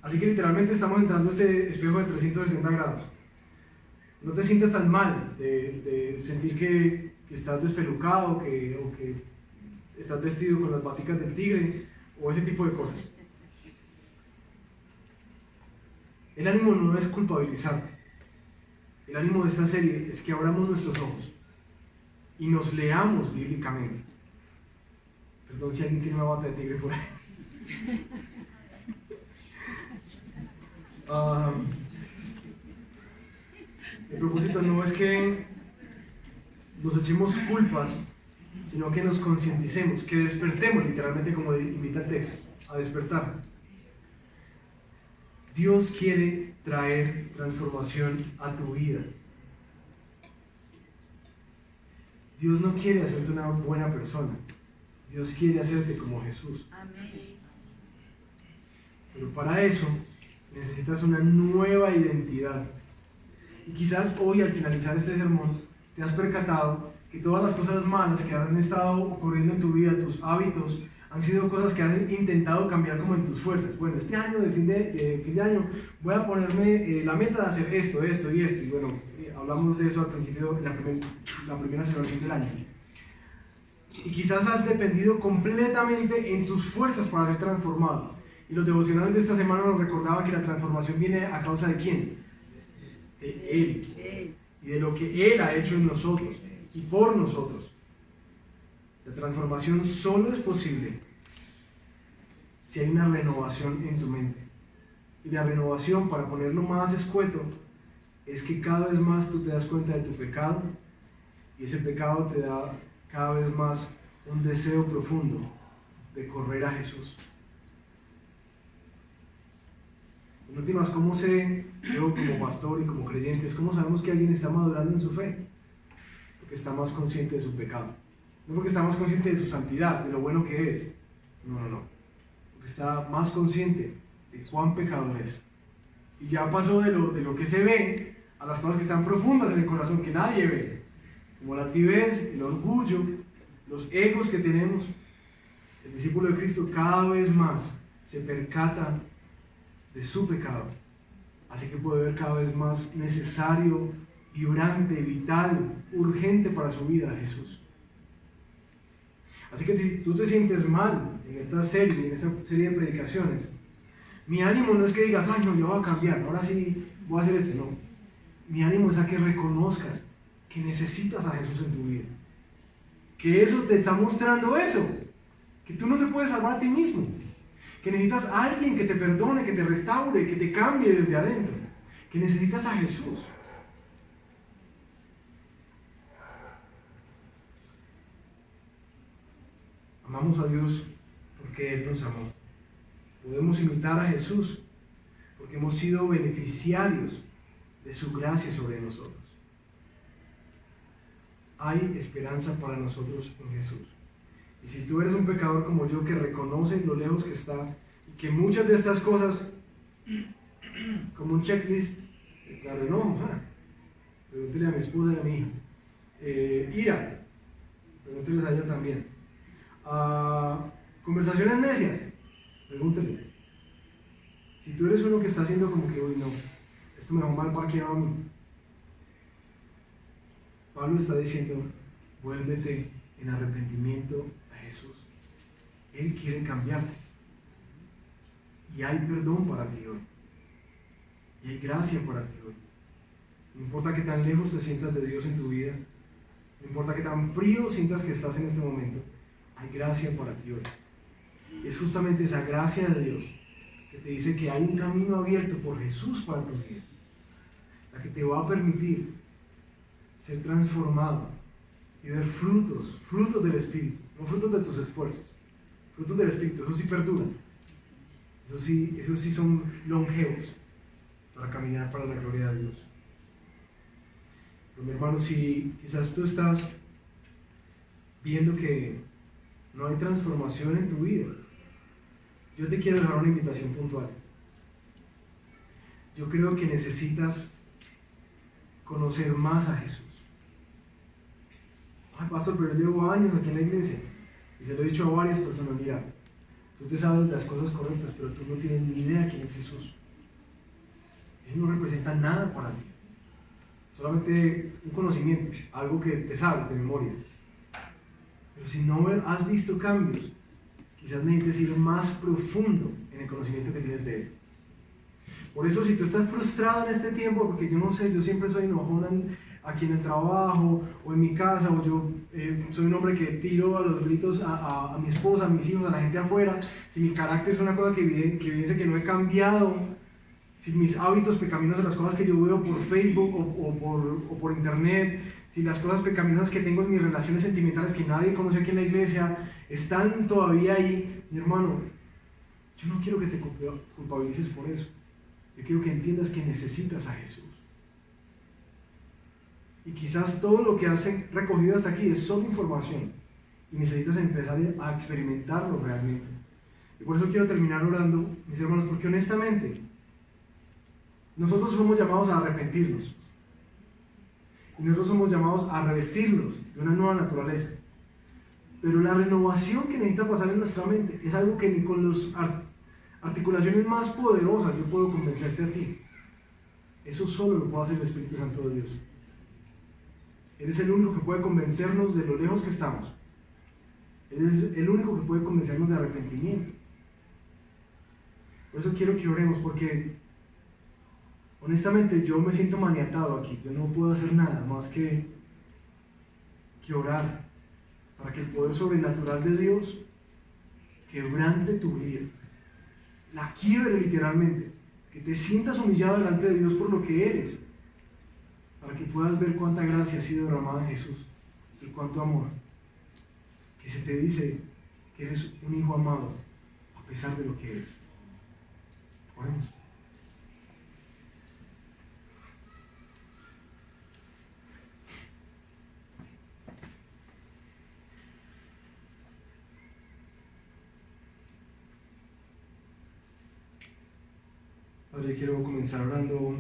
Así que literalmente estamos entrando a este espejo de 360 grados. No te sientas tan mal de sentir que estás despelucado o que estás vestido con las baticas del tigre o ese tipo de cosas. El ánimo no es culpabilizarte. El ánimo de esta serie es que abramos nuestros ojos y nos leamos bíblicamente. Perdón si alguien tiene una bata de tigre por ahí. El propósito no es que nos echemos culpas, sino que nos concienticemos, que despertemos, literalmente como invita el texto, a despertar. Dios quiere traer transformación a tu vida. Dios no quiere hacerte una buena persona. Dios quiere hacerte como Jesús. Amén. Pero para eso necesitas una nueva identidad. Y quizás hoy, al finalizar este sermón, te has percatado que todas las cosas malas que han estado ocurriendo en tu vida, tus hábitos, han sido cosas que has intentado cambiar como en tus fuerzas. Bueno, este año, de fin de año, voy a ponerme la meta de hacer esto y esto. Y bueno, hablamos de eso al principio de la primera celebración del año. Y quizás has dependido completamente en tus fuerzas para ser transformado. Y los devocionales de esta semana nos recordaba que la transformación viene a causa de ¿quién? de Él y de lo que Él ha hecho en nosotros y por nosotros. La transformación solo es posible si hay una renovación en tu mente. Y la renovación, para ponerlo más escueto, es que cada vez más tú te das cuenta de tu pecado y ese pecado te da cada vez más un deseo profundo de correr a Jesús. En últimas, ¿cómo sé yo como pastor y como creyentes, cómo sabemos que alguien está madurando en su fe? Porque está más consciente de su pecado. No porque está más consciente de su santidad, de lo bueno que es. No. Porque está más consciente de cuán pecador es. Y ya pasó de lo que se ve a las cosas que están profundas en el corazón, que nadie ve. Como la altivez, el orgullo, los egos que tenemos. El discípulo de Cristo cada vez más se percata de su pecado. Así que puede ver cada vez más necesario, vibrante, vital, urgente para su vida a Jesús. Así que si tú te sientes mal en esta serie de predicaciones, mi ánimo no es que digas, ay no, yo voy a cambiar, ahora sí voy a hacer esto, no. Mi ánimo es a que reconozcas que necesitas a Jesús en tu vida. Que eso te está mostrando eso, que tú no te puedes salvar a ti mismo, que necesitas a alguien que te perdone, que te restaure, que te cambie desde adentro, que necesitas a Jesús. Amamos a Dios porque Él nos amó. Podemos imitar a Jesús porque hemos sido beneficiarios de su gracia sobre nosotros. Hay esperanza para nosotros en Jesús. Y si tú eres un pecador como yo que reconoce lo lejos que está y que muchas de estas cosas, como un checklist, claro, no, pregúntele a mi esposa y a mi hija. Ira, pregúnteles a ella también. Conversaciones necias, pregúntele. Si tú eres uno que está haciendo como que, uy no, esto me va mal parqueado a mí, Pablo está diciendo, vuélvete en arrepentimiento a Jesús. Él quiere cambiarte. Y hay perdón para ti hoy. Y hay gracia para ti hoy. No importa que tan lejos te sientas de Dios en tu vida, no importa que tan frío sientas que estás en este momento, hay gracia para ti hoy. Es justamente esa gracia de Dios que te dice que hay un camino abierto por Jesús para tu vida, la que te va a permitir ser transformado y ver frutos del Espíritu, no frutos de tus esfuerzos, frutos del Espíritu. Eso sí perduran, eso sí son longevos para caminar para la gloria de Dios. Pero mi hermano, si quizás tú estás viendo que no hay transformación en tu vida, yo te quiero dejar una invitación puntual. Yo creo que necesitas conocer más a Jesús. Ay, pastor, pero yo llevo años aquí en la iglesia y se lo he dicho a varias personas, mira, tú te sabes las cosas correctas, pero tú no tienes ni idea quién es Jesús. Él no representa nada para ti, solamente un conocimiento, algo que te sabes de memoria. Pero si no has visto cambios, quizás necesites ir más profundo en el conocimiento que tienes de Él. Por eso, si tú estás frustrado en este tiempo, porque yo no sé, yo siempre soy enojón aquí en el trabajo o en mi casa, o yo soy un hombre que tiro a los gritos a mi esposa, a mis hijos, a la gente afuera, si mi carácter es una cosa que evidencia que no he cambiado, si mis hábitos pecaminosos, las cosas que yo veo por Facebook o por internet, si las cosas pecaminosas que tengo en mis relaciones sentimentales que nadie conoce aquí en la iglesia, están todavía ahí, mi hermano, yo no quiero que te culpabilices por eso. Yo quiero que entiendas que necesitas a Jesús. Y quizás todo lo que has recogido hasta aquí es solo información y necesitas empezar a experimentarlo realmente. Y por eso quiero terminar orando, mis hermanos, porque honestamente nosotros somos llamados a arrepentirnos y nosotros somos llamados a revestirnos de una nueva naturaleza. Pero la renovación que necesita pasar en nuestra mente es algo que ni con las articulaciones más poderosas yo puedo convencerte a ti. Eso solo lo puede hacer el Espíritu Santo de Dios. Él es el único que puede convencernos de lo lejos que estamos. Él es el único que puede convencernos de arrepentimiento. Por eso quiero que oremos, porque honestamente yo me siento maniatado aquí. Yo no puedo hacer nada más que orar para que el poder sobrenatural de Dios quebrante tu vida, la quiebre literalmente, que te sientas humillado delante de Dios por lo que eres, para que puedas ver cuánta gracia ha sido derramada en Jesús y cuánto amor, que se te dice que eres un hijo amado a pesar de lo que eres. Oremos. Padre, quiero comenzar orando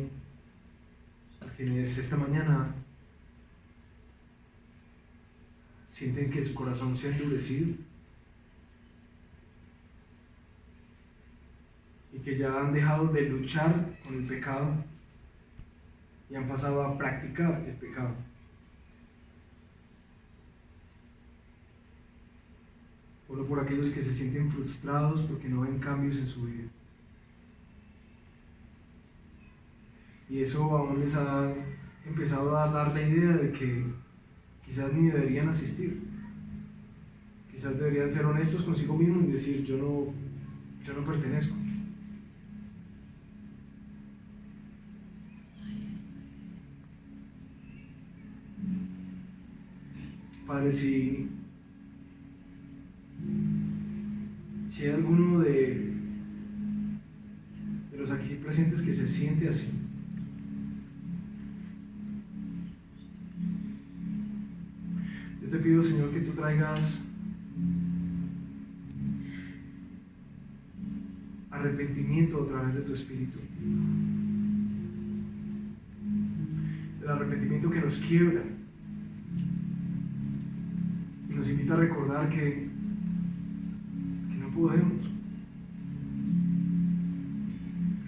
a quienes esta mañana sienten que su corazón se ha endurecido y que ya han dejado de luchar con el pecado y han pasado a practicar el pecado. Oro por aquellos que se sienten frustrados porque no ven cambios en su vida. Y eso aún les ha empezado a dar la idea de que quizás ni deberían asistir. Quizás deberían ser honestos consigo mismos y decir, yo no pertenezco. Padre, si hay alguno de los aquí presentes que se siente así, yo te pido, Señor, que tú traigas arrepentimiento a través de tu Espíritu. El arrepentimiento que nos quiebra y nos invita a recordar que no podemos,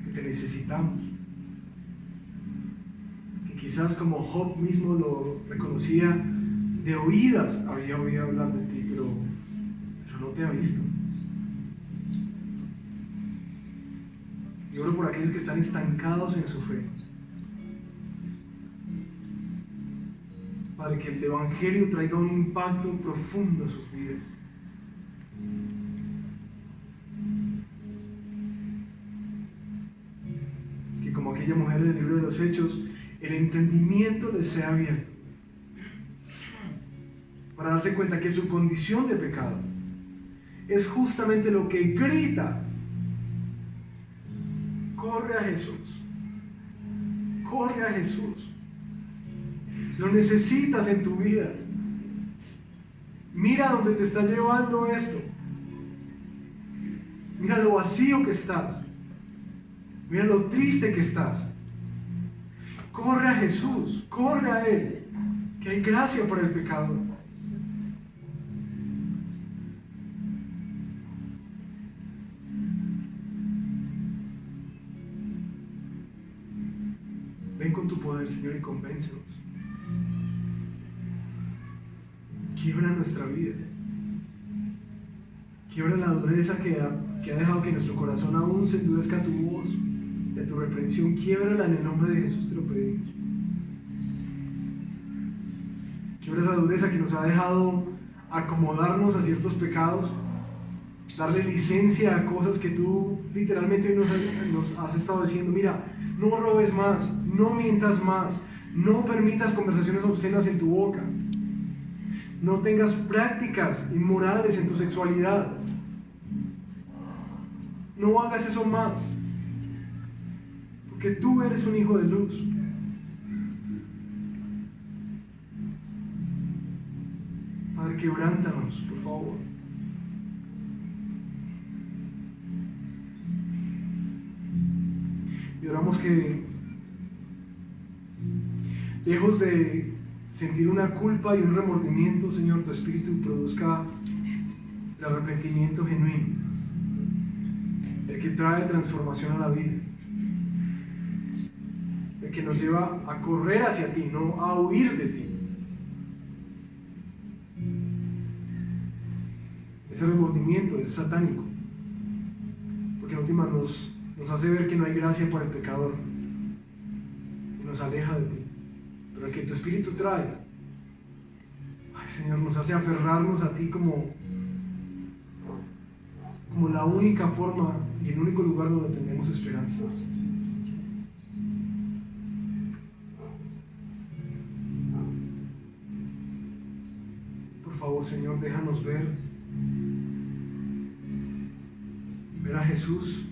que te necesitamos, que quizás como Job mismo lo reconocía, de oídas había oído hablar de ti, pero no te ha visto. Y oro por aquellos que están estancados en su fe. Padre, que el Evangelio traiga un impacto profundo en sus vidas. Que como aquella mujer en el libro de los Hechos, el entendimiento les sea abierto para darse cuenta que su condición de pecado es justamente lo que grita: corre a Jesús, corre a Jesús, lo necesitas en tu vida, mira dónde te está llevando esto, mira lo vacío que estás, mira lo triste que estás, corre a Jesús, corre a Él, que hay gracia para el pecador. Ven con tu poder, Señor, y convéncenos. Quiebra nuestra vida. Quiebra la dureza que ha dejado que nuestro corazón aún se endurezca a tu voz, de tu reprensión. Quiébrala en el nombre de Jesús, te lo pedimos. Quiebra esa dureza que nos ha dejado acomodarnos a ciertos pecados, darle licencia a cosas que tú literalmente nos has estado diciendo: mira, no robes más, no mientas más, no permitas conversaciones obscenas en tu boca, no tengas prácticas inmorales en tu sexualidad, no hagas eso más, porque tú eres un hijo de luz. Padre, quebrántanos, por favor. Y oramos que, lejos de sentir una culpa y un remordimiento, Señor, tu Espíritu produzca el arrepentimiento genuino, el que trae transformación a la vida, el que nos lleva a correr hacia ti, no a huir de ti. Ese remordimiento es satánico, porque en última nos hace ver que no hay gracia para el pecador, nos aleja de ti, pero el que tu Espíritu trae, ay Señor, nos hace aferrarnos a ti como la única forma y el único lugar donde tenemos esperanza. Por favor, Señor, déjanos ver a Jesús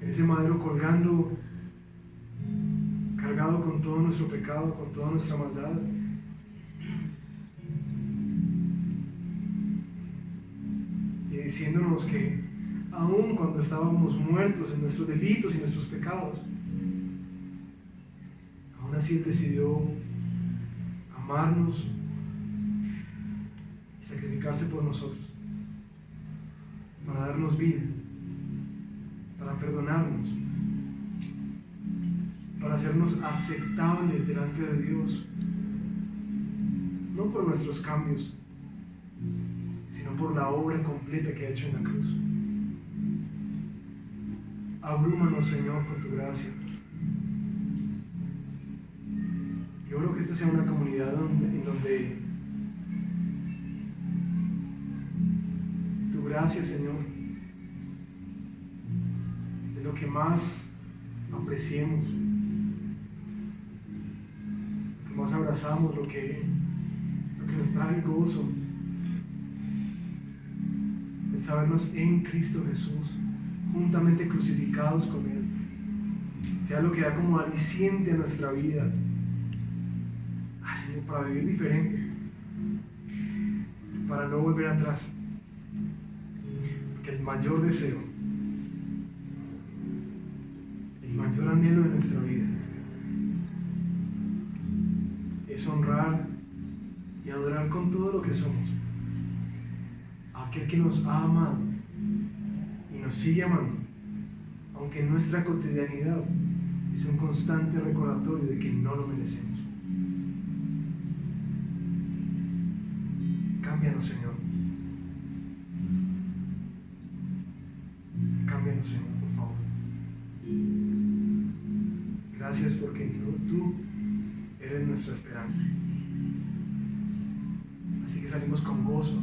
en ese madero colgando, cargado con todo nuestro pecado, con toda nuestra maldad. Y diciéndonos que aun cuando estábamos muertos en nuestros delitos y nuestros pecados, aún así Él decidió amarnos y sacrificarse por nosotros, para darnos vida, para perdonarnos, para hacernos aceptables delante de Dios, no por nuestros cambios, sino por la obra completa que ha hecho en la cruz. Abrúmanos, Señor, con tu gracia. Y oro que esta sea una comunidad en donde tu gracia, Señor, es lo que más apreciemos, lo que más abrazamos, lo que nos trae gozo, el sabernos en Cristo Jesús, juntamente crucificados con Él, sea lo que da como aliciente a nuestra vida. Señor, para vivir diferente, para no volver atrás, porque el mayor deseo, el mayor anhelo de nuestra vida es honrar y adorar con todo lo que somos a aquel que nos ha amado y nos sigue amando, aunque en nuestra cotidianidad es un constante recordatorio de que no lo merecemos. Cámbianos, Señor. Cámbianos, Señor, por favor. Gracias porque tú eres nuestra esperanza. Así que salimos con gozo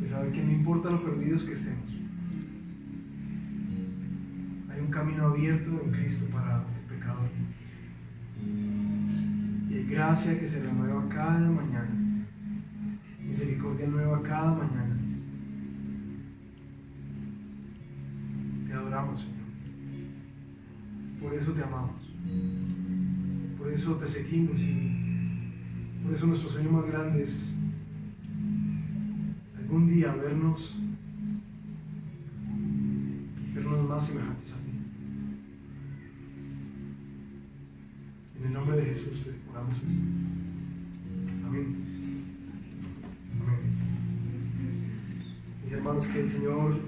de saber que no importa lo perdidos que estemos, hay un camino abierto en Cristo para el pecador. Y hay gracia que se renueva cada mañana, misericordia nueva cada mañana. Te adoramos, Señor. Por eso te amamos. Por eso te seguimos y por eso nuestro sueño más grande es algún día vernos más semejantes a ti. En el nombre de Jesús te oramos esto. Amén. Amén. Mis hermanos, que el Señor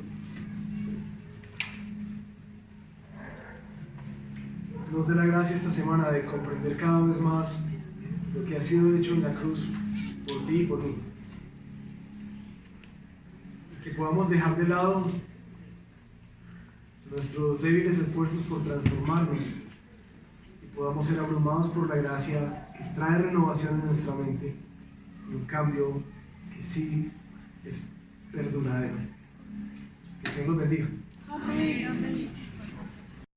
nos dé la gracia esta semana de comprender cada vez más lo que ha sido hecho en la cruz por ti y por mí. Que podamos dejar de lado nuestros débiles esfuerzos por transformarnos y podamos ser abrumados por la gracia que trae renovación en nuestra mente y un cambio que sí es perdonadero. Que el Señor los bendiga.